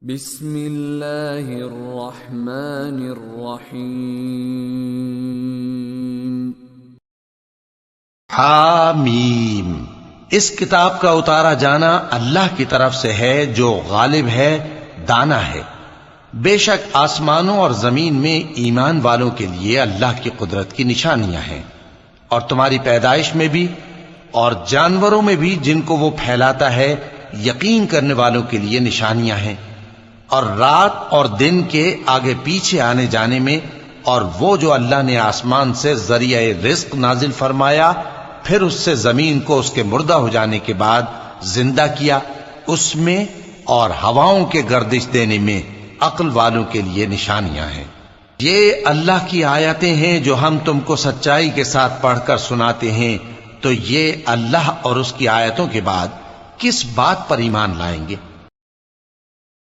بسم اللہ الرحمن الرحیم۔ حامیم۔ اس کتاب کا اتارا جانا اللہ کی طرف سے ہے جو غالب ہے، دانا ہے۔ بے شک آسمانوں اور زمین میں ایمان والوں کے لیے اللہ کی قدرت کی نشانیاں ہیں، اور تمہاری پیدائش میں بھی اور جانوروں میں بھی جن کو وہ پھیلاتا ہے یقین کرنے والوں کے لیے نشانیاں ہیں، اور رات اور دن کے آگے پیچھے آنے جانے میں، اور وہ جو اللہ نے آسمان سے ذریعہ رزق نازل فرمایا پھر اس سے زمین کو اس کے مردہ ہو جانے کے بعد زندہ کیا، اس میں اور ہواؤں کے گردش دینے میں عقل والوں کے لیے نشانیاں ہیں۔ یہ اللہ کی آیتیں ہیں جو ہم تم کو سچائی کے ساتھ پڑھ کر سناتے ہیں، تو یہ اللہ اور اس کی آیتوں کے بعد کس بات پر ایمان لائیں گے؟